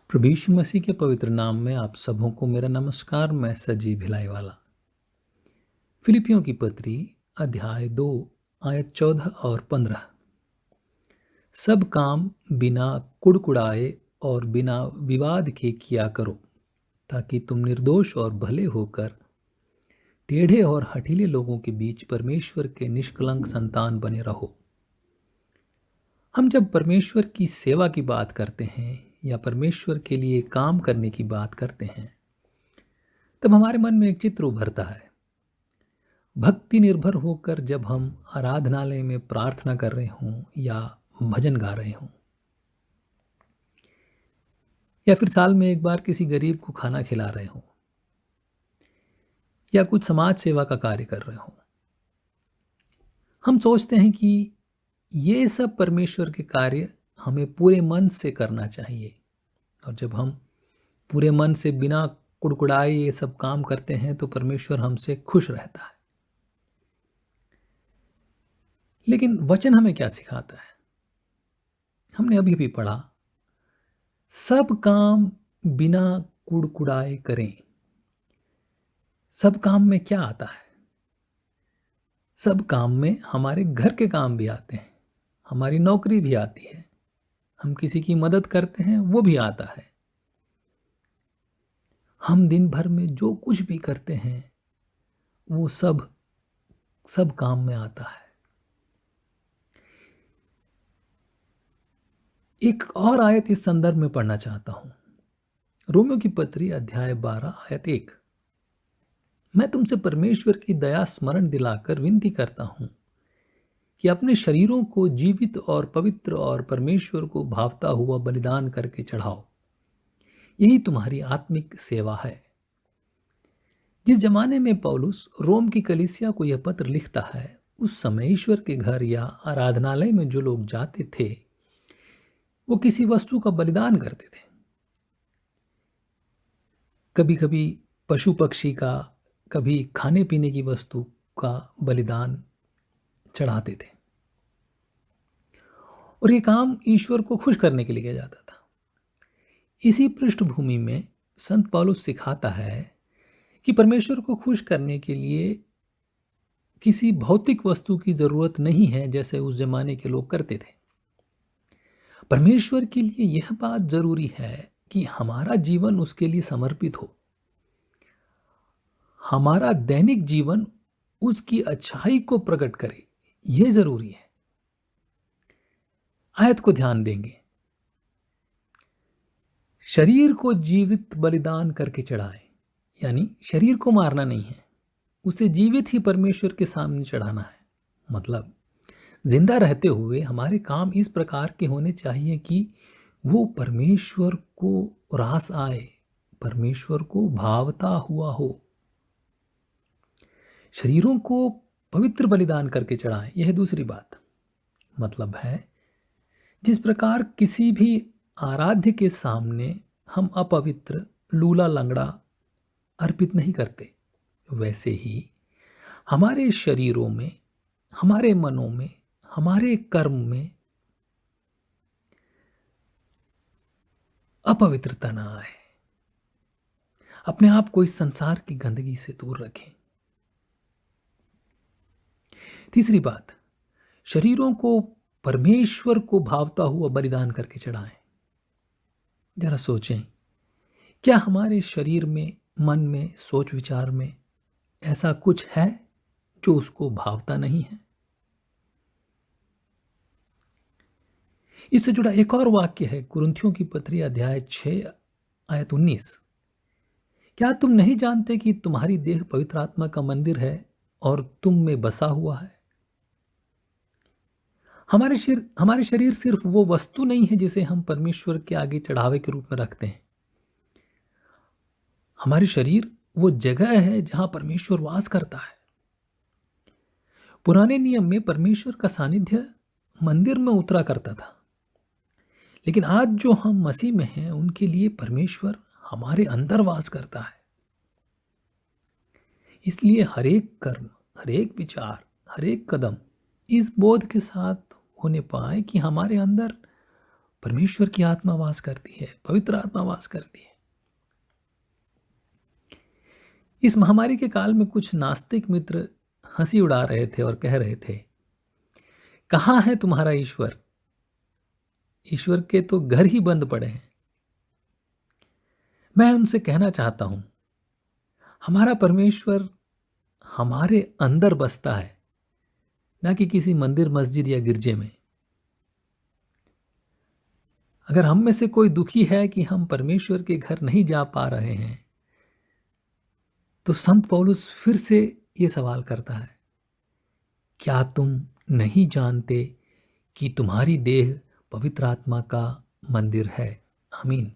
प्रभु यीशु मसीह के पवित्र नाम में आप सबों को मेरा नमस्कार। मैं सजीव भिलाई वाला। फिलिपियों की पत्री अध्याय 2 आयत 14 और 15। सब काम बिना कुड़कुड़ाए और बिना विवाद के किया करो, ताकि तुम निर्दोष और भले होकर टेढ़े और हठीले लोगों के बीच परमेश्वर के निष्कलंक संतान बने रहो। हम जब परमेश्वर की सेवा की बात करते हैं या परमेश्वर के लिए काम करने की बात करते हैं, तब हमारे मन में एक चित्र उभरता है। भक्ति निर्भर होकर जब हम आराधनालय में प्रार्थना कर रहे हों या भजन गा रहे हों, या फिर साल में एक बार किसी गरीब को खाना खिला रहे हों, या कुछ समाज सेवा का कार्य कर रहे हों, हम सोचते हैं कि ये सब परमेश्वर के कार्य हमें पूरे मन से करना चाहिए। और जब हम पूरे मन से बिना कुड़कुड़ाए ये सब काम करते हैं तो परमेश्वर हमसे खुश रहता है। लेकिन वचन हमें क्या सिखाता है? हमने अभी भी पढ़ा, सब काम बिना कुड़कुड़ाए करें। सब काम में क्या आता है? सब काम में हमारे घर के काम भी आते हैं, हमारी नौकरी भी आती है, हम किसी की मदद करते हैं वो भी आता है। हम दिन भर में जो कुछ भी करते हैं वो सब काम में आता है। एक और आयत इस संदर्भ में पढ़ना चाहता हूं, रोमियो की पत्री अध्याय 12 आयत 1। मैं तुमसे परमेश्वर की दया स्मरण दिलाकर विनती करता हूं कि अपने शरीरों को जीवित और पवित्र और परमेश्वर को भावता हुआ बलिदान करके चढ़ाओ, यही तुम्हारी आत्मिक सेवा है। जिस जमाने में पौलुस रोम की कलीसिया को यह पत्र लिखता है, उस समय ईश्वर के घर या आराधनालय में जो लोग जाते थे वो किसी वस्तु का बलिदान करते थे। कभी कभी पशु पक्षी का, कभी खाने पीने की वस्तु का बलिदान चढ़ाते थे, और ये काम ईश्वर को खुश करने के लिए किया जाता था। इसी पृष्ठभूमि में संत पौलुस सिखाता है कि परमेश्वर को खुश करने के लिए किसी भौतिक वस्तु की जरूरत नहीं है, जैसे उस जमाने के लोग करते थे। परमेश्वर के लिए यह बात जरूरी है कि हमारा जीवन उसके लिए समर्पित हो, हमारा दैनिक जीवन उसकी अच्छाई को प्रकट करे, यह जरूरी है। आयत को ध्यान देंगे, शरीर को जीवित बलिदान करके चढ़ाएं, यानी शरीर को मारना नहीं है, उसे जीवित ही परमेश्वर के सामने चढ़ाना है। मतलब जिंदा रहते हुए हमारे काम इस प्रकार के होने चाहिए कि वो परमेश्वर को रास आए, परमेश्वर को भावता हुआ हो। शरीरों को पवित्र बलिदान करके चढ़ाएं, यह दूसरी बात। मतलब है, जिस प्रकार किसी भी आराध्य के सामने हम अपवित्र, लूला लंगड़ा अर्पित नहीं करते, वैसे ही हमारे शरीरों में, हमारे मनों में, हमारे कर्म में अपवित्रता ना आए। अपने आप को इस संसार की गंदगी से दूर रखें। तीसरी बात, शरीरों को परमेश्वर को भावता हुआ बलिदान करके चढ़ाएं। जरा सोचें, क्या हमारे शरीर में, मन में, सोच विचार में ऐसा कुछ है जो उसको भावता नहीं है? इससे जुड़ा एक और वाक्य है, कुरिन्थियों की पत्री अध्याय 6 आयत 19। क्या तुम नहीं जानते कि तुम्हारी देह पवित्र आत्मा का मंदिर है और तुम में बसा हुआ है? हमारे शरीर सिर्फ वो वस्तु नहीं है जिसे हम परमेश्वर के आगे चढ़ावे के रूप में रखते हैं। हमारे शरीर वो जगह है जहां परमेश्वर वास करता है। पुराने नियम में परमेश्वर का सानिध्य मंदिर में उतरा करता था, लेकिन आज जो हम मसीह में हैं उनके लिए परमेश्वर हमारे अंदर वास करता है। इसलिए हर एक कर्म, हर एक विचार, हर एक कदम इस बोध के साथ होने पाए कि हमारे अंदर परमेश्वर की आत्मा वास करती है, पवित्र आत्मा वास करती है। इस महामारी के काल में कुछ नास्तिक मित्र हंसी उड़ा रहे थे और कह रहे थे, कहाँ है तुम्हारा ईश्वर? ईश्वर के तो घर ही बंद पड़े हैं। मैं उनसे कहना चाहता हूं, हमारा परमेश्वर हमारे अंदर बसता है, ना कि किसी मंदिर, मस्जिद या गिरजे में। अगर हम में से कोई दुखी है कि हम परमेश्वर के घर नहीं जा पा रहे हैं, तो संत पौलुस फिर से ये सवाल करता है, क्या तुम नहीं जानते कि तुम्हारी देह पवित्र आत्मा का मंदिर है? आमीन।